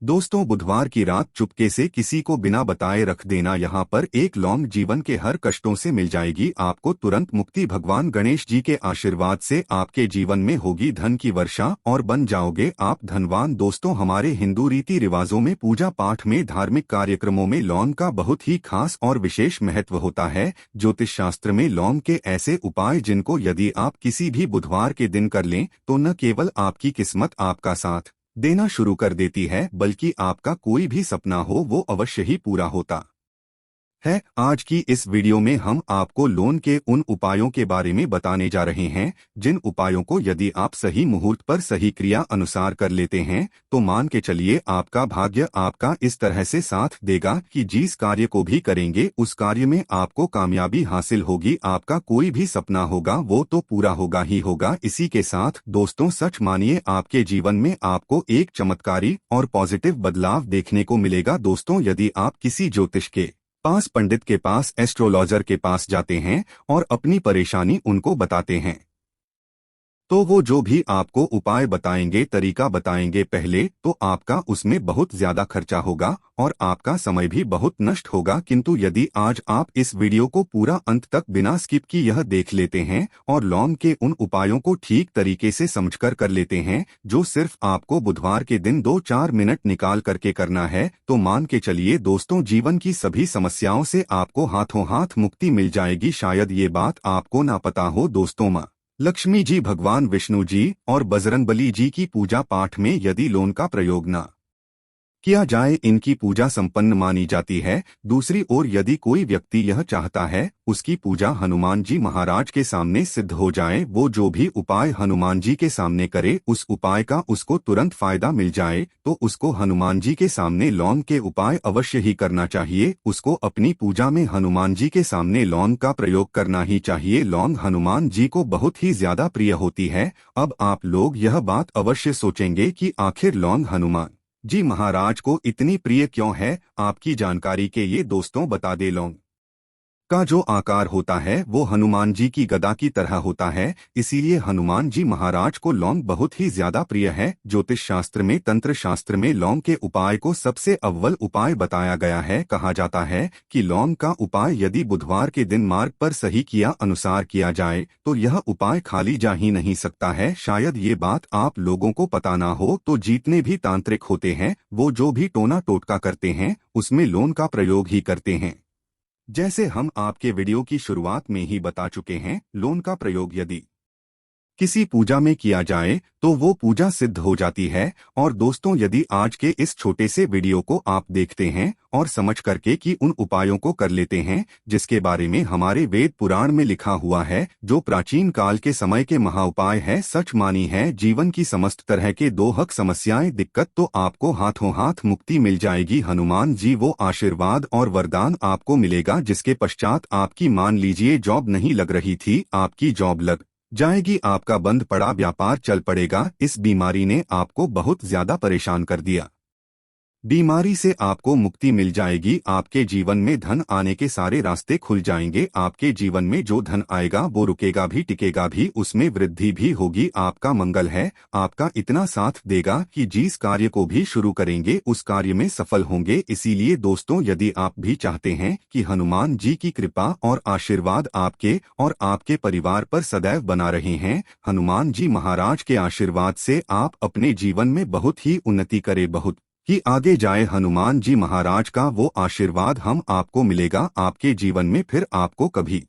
दोस्तों, बुधवार की रात चुपके से किसी को बिना बताए रख देना। यहाँ पर एक लौंग जीवन के हर कष्टों से मिल जाएगी आपको तुरंत मुक्ति। भगवान गणेश जी के आशीर्वाद से आपके जीवन में होगी धन की वर्षा और बन जाओगे आप धनवान। दोस्तों, हमारे हिंदू रीति रिवाजों में पूजा पाठ में धार्मिक कार्यक्रमों में लौंग का बहुत ही खास और विशेष महत्व होता है। ज्योतिष शास्त्र में लौंग के ऐसे उपाय जिनको यदि आप किसी भी बुधवार के दिन कर लें तो न केवल आपकी किस्मत आपका साथ देना शुरू कर देती है, बल्कि आपका कोई भी सपना हो वो अवश्य ही पूरा होता है। आज की इस वीडियो में हम आपको लोन के उन उपायों के बारे में बताने जा रहे हैं जिन उपायों को यदि आप सही मुहूर्त पर सही क्रिया अनुसार कर लेते हैं तो मान के चलिए आपका भाग्य आपका इस तरह से साथ देगा कि जिस कार्य को भी करेंगे उस कार्य में आपको कामयाबी हासिल होगी। आपका कोई भी सपना होगा वो तो पूरा होगा ही होगा। इसी के साथ दोस्तों, सच मानिए आपके जीवन में आपको एक चमत्कारी और पॉजिटिव बदलाव देखने को मिलेगा। दोस्तों, यदि आप किसी ज्योतिष के पास, पंडित के पास, एस्ट्रोलॉजर के पास जाते हैं और अपनी परेशानी उनको बताते हैं तो वो जो भी आपको उपाय बताएंगे, तरीका बताएंगे पहले तो आपका उसमें बहुत ज्यादा खर्चा होगा और आपका समय भी बहुत नष्ट होगा। किंतु यदि आज आप इस वीडियो को पूरा अंत तक बिना स्किप की यह देख लेते हैं और लौंग के उन उपायों को ठीक तरीके से समझकर कर लेते हैं जो सिर्फ आपको बुधवार के दिन 2-4 मिनट निकाल करके करना है, तो मान के चलिए दोस्तों, जीवन की सभी समस्याओं से आपको हाथों हाथ मुक्ति मिल जाएगी। शायद ये बात आपको ना पता हो दोस्तों, माँ लक्ष्मी जी, भगवान विष्णु जी और बजरंगबली जी की पूजा पाठ में यदि लोन का प्रयोग न किया जाए इनकी पूजा संपन्न मानी जाती है। दूसरी ओर यदि कोई व्यक्ति यह चाहता है उसकी पूजा हनुमान जी महाराज के सामने सिद्ध हो जाए, वो जो भी उपाय हनुमान जी के सामने करे उस उपाय का उसको तुरंत फायदा मिल जाए, तो उसको हनुमान जी के सामने लौंग के उपाय अवश्य ही करना चाहिए। उसको अपनी पूजा में हनुमान जी के सामने लौंग का प्रयोग करना ही चाहिए। लौंग हनुमान जी को बहुत ही ज्यादा प्रिय होती है। अब आप लोग यह बात अवश्य सोचेंगे कि आखिर लौंग हनुमान जी महाराज को इतनी प्रिय क्यों है। आपकी जानकारी के लिए दोस्तों बता दे, लौंग का जो आकार होता है वो हनुमान जी की गदा की तरह होता है, इसीलिए हनुमान जी महाराज को लौंग बहुत ही ज्यादा प्रिय है। ज्योतिष शास्त्र में, तंत्र शास्त्र में लौंग के उपाय को सबसे अव्वल उपाय बताया गया है। कहा जाता है कि लौंग का उपाय यदि बुधवार के दिन मार्ग पर सही किया अनुसार किया जाए तो यह उपाय खाली जा ही नहीं सकता है। शायद ये बात आप लोगों को पता ना हो, तो जितने भी तांत्रिक होते हैं वो जो भी टोना टोटका करते हैं उसमें लौंग का प्रयोग ही करते हैं। जैसे हम आपके वीडियो की शुरुआत में ही बता चुके हैं, लौंग का प्रयोग यदि किसी पूजा में किया जाए तो वो पूजा सिद्ध हो जाती है। और दोस्तों, यदि आज के इस छोटे से वीडियो को आप देखते हैं और समझ करके कि उन उपायों को कर लेते हैं जिसके बारे में हमारे वेद पुराण में लिखा हुआ है, जो प्राचीन काल के समय के महाउपाय है, सच मानी है जीवन की समस्त तरह के दोहक समस्याएं, दिक्कत, तो आपको हाथों हाथ मुक्ति मिल जाएगी। हनुमान जी वो आशीर्वाद और वरदान आपको मिलेगा जिसके पश्चात आपकी, मान लीजिए जॉब नहीं लग रही थी, आपकी जॉब लग जाएगी, आपका बंद पड़ा व्यापार चल पड़ेगा। इस बीमारी ने आपको बहुत ज्यादा परेशान कर दिया, बीमारी से आपको मुक्ति मिल जाएगी। आपके जीवन में धन आने के सारे रास्ते खुल जाएंगे। आपके जीवन में जो धन आएगा वो रुकेगा भी, टिकेगा भी, उसमें वृद्धि भी होगी। आपका मंगल है, आपका इतना साथ देगा कि जिस कार्य को भी शुरू करेंगे उस कार्य में सफल होंगे। इसीलिए दोस्तों, यदि आप भी चाहते हैं कि हनुमान जी की कृपा और आशीर्वाद आपके और आपके परिवार पर सदैव बना रहे हैं, हनुमान जी महाराज के आशीर्वाद से आप अपने जीवन में बहुत ही उन्नति करे, बहुत कि आगे जाए, हनुमान जी महाराज का वो आशीर्वाद हम आपको मिलेगा। आपके जीवन में फिर आपको कभी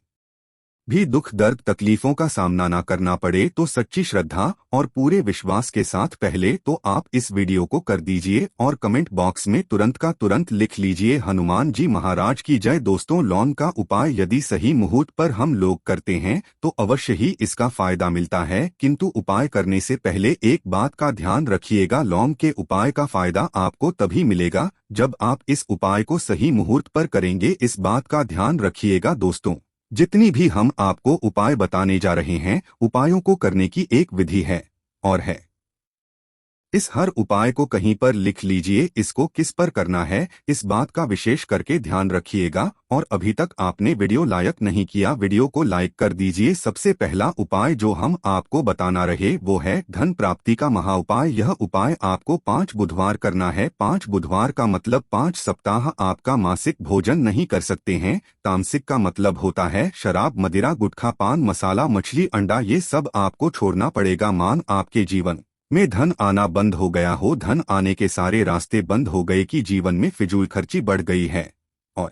भी दुख, दर्द, तकलीफों का सामना ना करना पड़े। तो सच्ची श्रद्धा और पूरे विश्वास के साथ पहले तो आप इस वीडियो को कर दीजिए और कमेंट बॉक्स में तुरंत का तुरंत लिख लीजिए, हनुमान जी महाराज की जय। दोस्तों, लौंग का उपाय यदि सही मुहूर्त पर हम लोग करते हैं तो अवश्य ही इसका फायदा मिलता है, किंतु उपाय करने से पहले एक बात का ध्यान रखिएगा, लौंग के उपाय का फायदा आपको तभी मिलेगा जब आप इस उपाय को सही मुहूर्त पर करेंगे। इस बात का ध्यान रखिएगा दोस्तों, जितनी भी हम आपको उपाय बताने जा रहे हैं, उपायों को करने की एक विधि है और है इस हर उपाय को कहीं पर लिख लीजिए, इसको किस पर करना है इस बात का विशेष करके ध्यान रखिएगा। और अभी तक आपने वीडियो लाइक नहीं किया, वीडियो को लाइक कर दीजिए। सबसे पहला उपाय जो हम आपको बताना रहे वो है धन प्राप्ति का महा उपाय। यह उपाय आपको 5 बुधवार करना है। 5 बुधवार का मतलब 5 सप्ताह आपका मासिक भोजन नहीं कर सकते हैं। तामसिक का मतलब होता है शराब, मदिरा, गुटखा, पान मसाला, मछली, अंडा, ये सब आपको छोड़ना पड़ेगा। मान आपके जीवन में धन आना बंद हो गया हो, धन आने के सारे रास्ते बंद हो गए कि जीवन में फिजूल खर्ची बढ़ गई है। और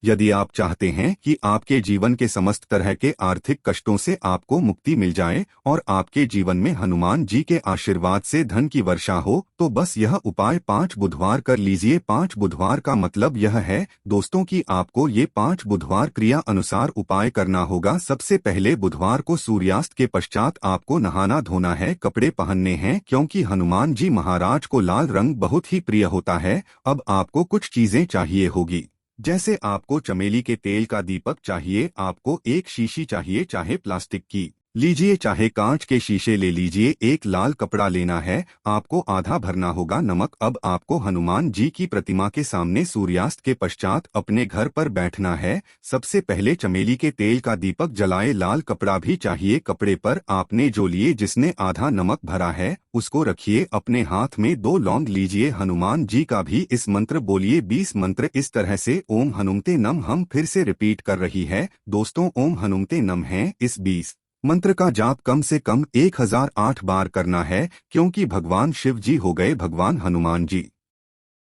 यदि आप चाहते हैं कि आपके जीवन के समस्त तरह के आर्थिक कष्टों से आपको मुक्ति मिल जाए और आपके जीवन में हनुमान जी के आशीर्वाद से धन की वर्षा हो, तो बस यह उपाय 5 बुधवार कर लीजिए। 5 बुधवार का मतलब यह है दोस्तों कि आपको ये 5 बुधवार क्रिया अनुसार उपाय करना होगा। सबसे पहले बुधवार को सूर्यास्त के पश्चात आपको नहाना धोना है, कपड़े पहनने हैं, क्योंकि हनुमान जी महाराज को लाल रंग बहुत ही प्रिय होता है। अब आपको कुछ चीजें चाहिए होगी, जैसे आपको चमेली के तेल का दीपक चाहिए, आपको एक शीशी चाहिए, चाहे प्लास्टिक की लीजिए चाहे कांच के शीशे ले लीजिए, एक लाल कपड़ा लेना है, आपको आधा भरना होगा नमक। अब आपको हनुमान जी की प्रतिमा के सामने सूर्यास्त के पश्चात अपने घर पर बैठना है। सबसे पहले चमेली के तेल का दीपक जलाए, लाल कपड़ा भी चाहिए, कपड़े पर आपने जो लिए जिसने आधा नमक भरा है उसको रखिए। अपने हाथ में 2 लौंग लीजिए, हनुमान जी का भी इस मंत्र बोलिए 20 मंत्र इस तरह से। ओम हनुमते नम, हम फिर से रिपीट कर रही है दोस्तों, ओम हनुमते नम है। इस 20 मंत्र का जाप कम से कम 1008 बार करना है, क्योंकि भगवान शिव जी हो गए भगवान हनुमान जी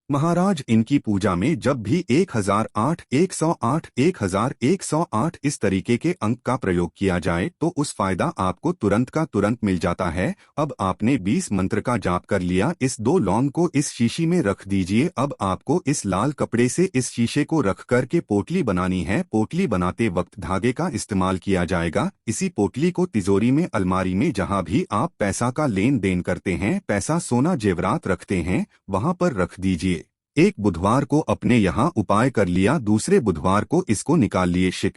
महाराज। इनकी पूजा में जब भी 1008, 108, 1108 इस तरीके के अंक का प्रयोग किया जाए तो उस फायदा आपको तुरंत का तुरंत मिल जाता है। अब आपने 20 मंत्र का जाप कर लिया, इस 2 लौंग को इस शीशी में रख दीजिए। अब आपको इस लाल कपड़े से इस शीशे को रख कर के पोटली बनानी है। पोटली बनाते वक्त धागे का इस्तेमाल किया जाएगा। इसी पोटली को तिजोरी में, अलमारी में, जहाँ भी आप पैसा का लेन देन करते हैं, पैसा सोना जेवरात रखते हैं, वहाँ पर रख दीजिए। एक बुधवार को अपने यहाँ उपाय कर लिया, दूसरे बुधवार को इसको निकाल लिए।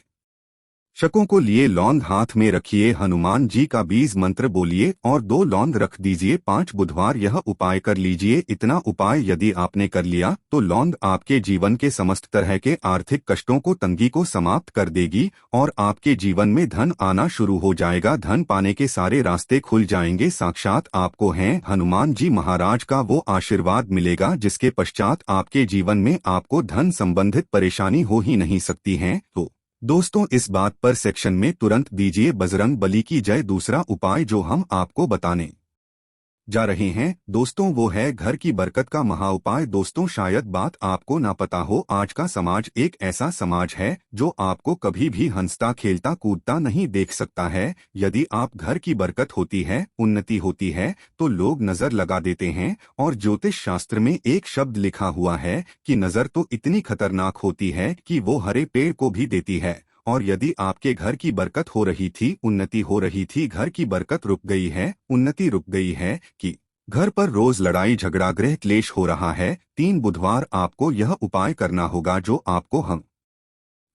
शकों को लिए लौंग हाथ में रखिए, हनुमान जी का 20 मंत्र बोलिए और 2 लौंग रख दीजिए। 5 बुधवार यह उपाय कर लीजिए। इतना उपाय यदि आपने कर लिया तो लौंग आपके जीवन के समस्त तरह के आर्थिक कष्टों को, तंगी को समाप्त कर देगी और आपके जीवन में धन आना शुरू हो जाएगा। धन पाने के सारे रास्ते खुल जाएंगे। साक्षात आपको हैं हनुमान जी महाराज का वो आशीर्वाद मिलेगा जिसके पश्चात आपके जीवन में आपको धन संबंधित परेशानी हो ही नहीं सकती है। तो दोस्तों इस बात पर सेक्शन में तुरंत दीजिए बजरंग बली की जय। दूसरा उपाय जो हम आपको बताने जा रहे हैं दोस्तों वो है घर की बरकत का महा उपाय। दोस्तों शायद बात आपको ना पता हो, आज का समाज एक ऐसा समाज है जो आपको कभी भी हंसता खेलता कूदता नहीं देख सकता है। यदि आप घर की बरकत होती है, उन्नति होती है, तो लोग नजर लगा देते हैं। और ज्योतिष शास्त्र में एक शब्द लिखा हुआ है कि नजर तो इतनी खतरनाक होती है कि वो हरे पेड़ को भी देती है। और यदि आपके घर की बरकत हो रही थी, उन्नति हो रही थी, घर की बरकत रुक गई है, उन्नति रुक गई है, कि घर पर रोज लड़ाई झगड़ा गृह क्लेश हो रहा है, 3 बुधवार आपको यह उपाय करना होगा जो आपको हम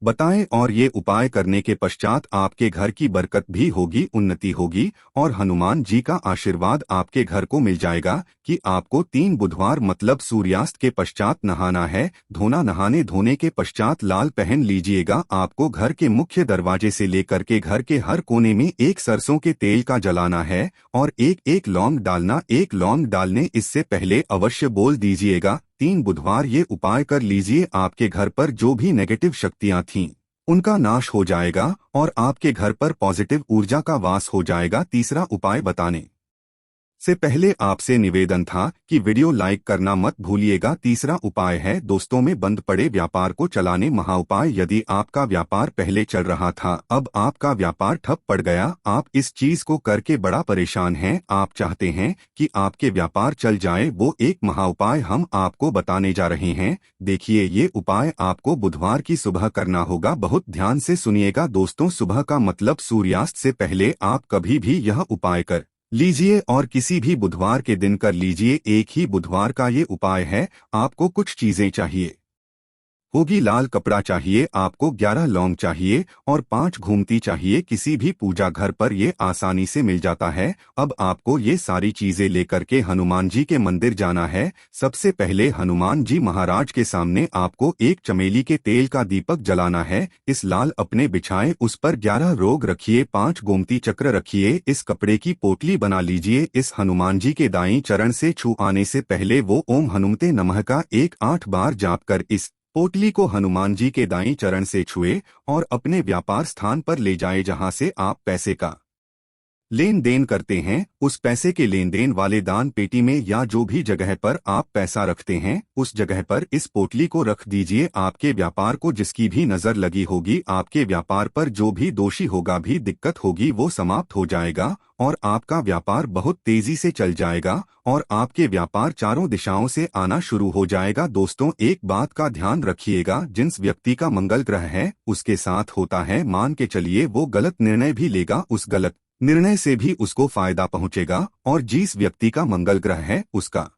बताएं। और ये उपाय करने के पश्चात आपके घर की बरकत भी होगी, उन्नति होगी और हनुमान जी का आशीर्वाद आपके घर को मिल जाएगा। कि आपको 3 बुधवार मतलब सूर्यास्त के पश्चात नहाना है, धोना। नहाने धोने के पश्चात लाल पहन लीजिएगा। आपको घर के मुख्य दरवाजे से लेकर के घर के हर कोने में एक सरसों के तेल का जलाना है और एक एक लौंग डालना। एक लौंग डालने इससे पहले अवश्य बोल दीजिएगा 3 बुधवार ये उपाय कर लीजिए। आपके घर पर जो भी नेगेटिव शक्तियां थीं उनका नाश हो जाएगा और आपके घर पर पॉजिटिव ऊर्जा का वास हो जाएगा। तीसरा उपाय बताने से पहले आपसे निवेदन था कि वीडियो लाइक करना मत भूलिएगा। तीसरा उपाय है दोस्तों में बंद पड़े व्यापार को चलाने महा उपाय। यदि आपका व्यापार पहले चल रहा था, अब आपका व्यापार ठप पड़ गया, आप इस चीज को करके बड़ा परेशान हैं, आप चाहते हैं कि आपके व्यापार चल जाए, वो एक महा उपाय हम आपको बताने जा रहे हैं। देखिए ये उपाय आपको बुधवार की सुबह करना होगा। बहुत ध्यान से सुनिएगा दोस्तों, सुबह का मतलब सूर्यास्त से पहले आप कभी भी यह उपाय कर लीजिए और किसी भी बुधवार के दिन कर लीजिए। एक ही बुधवार का ये उपाय है। आपको कुछ चीजें चाहिए होगी। लाल कपड़ा चाहिए आपको, 11 लौंग चाहिए और 5 घूमती चाहिए। किसी भी पूजा घर पर ये आसानी से मिल जाता है। अब आपको ये सारी चीजें लेकर के हनुमान जी के मंदिर जाना है। सबसे पहले हनुमान जी महाराज के सामने आपको एक चमेली के तेल का दीपक जलाना है। इस लाल अपने बिछाए, उस पर 11 रोग रखिए, 5 गोमती चक्र रखिए, इस कपड़े की पोटली बना लीजिए। इस हनुमान जी के दाईं चरण से छू आने से पहले वो ओम हनुमते नमः का 8 बार जाप कर इस पोटली को हनुमान जी के दाईं चरण से छुए और अपने व्यापार स्थान पर ले जाए, जहां से आप पैसे का लेन देन करते हैं। उस पैसे के लेन देन वाले दान पेटी में या जो भी जगह पर आप पैसा रखते हैं, उस जगह पर इस पोटली को रख दीजिए। आपके व्यापार को जिसकी भी नजर लगी होगी, आपके व्यापार पर जो भी दोषी होगा, भी दिक्कत होगी, वो समाप्त हो जाएगा और आपका व्यापार बहुत तेजी से चल जाएगा और आपके व्यापार चारों दिशाओं से आना शुरू हो जाएगा। दोस्तों, एक बात का ध्यान रखिएगा, जिस व्यक्ति का मंगल ग्रह है उसके साथ होता है, मान के चलिए वो गलत निर्णय भी लेगा, उस गलत निर्णय से भी उसको फायदा पहुंचेगा। और जिस व्यक्ति का मंगल ग्रह है उसका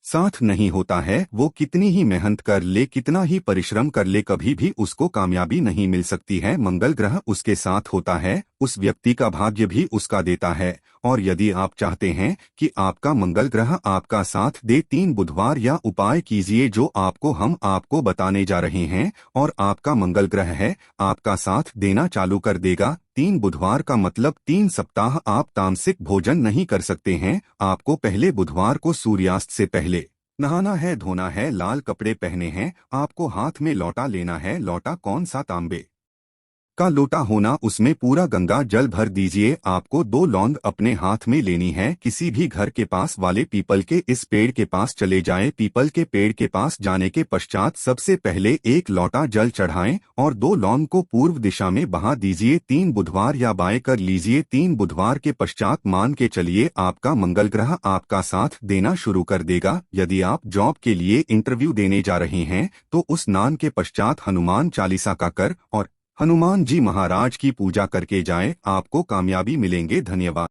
साथ नहीं होता है, वो कितनी ही मेहनत कर ले, कितना ही परिश्रम कर ले, कभी भी उसको कामयाबी नहीं मिल सकती है। मंगल ग्रह उसके साथ होता है, उस व्यक्ति का भाग्य भी उसका देता है। और यदि आप चाहते हैं कि आपका मंगल ग्रह आपका साथ दे, 3 बुधवार या उपाय कीजिए जो हम आपको बताने जा रहे हैं, और आपका मंगल ग्रह है आपका साथ देना चालू कर देगा। 3 बुधवार का मतलब 3 सप्ताह आप तामसिक भोजन नहीं कर सकते हैं। आपको पहले बुधवार को सूर्यास्त से पहले नहाना है, धोना है, लाल कपड़े पहने हैं, आपको हाथ में लोटा लेना है। लोटा कौन सा? तांबे का लोटा होना, उसमें पूरा गंगा जल भर दीजिए। आपको 2 लौंग अपने हाथ में लेनी है। किसी भी घर के पास वाले पीपल के इस पेड़ के पास चले जाएं। पीपल के पेड़ के पास जाने के पश्चात सबसे पहले 1 लोटा जल चढ़ाएं और 2 लौंग को पूर्व दिशा में बहा दीजिए। 3 बुधवार या बाय कर लीजिए। 3 बुधवार के पश्चात मान के चलिए आपका मंगल ग्रह आपका साथ देना शुरू कर देगा। यदि आप जॉब के लिए इंटरव्यू देने जा रहे हैं तो उस स्नान के पश्चात हनुमान चालीसा का कर और हनुमान जी महाराज की पूजा करके जाएं, आपको कामयाबी मिलेंगे। धन्यवाद।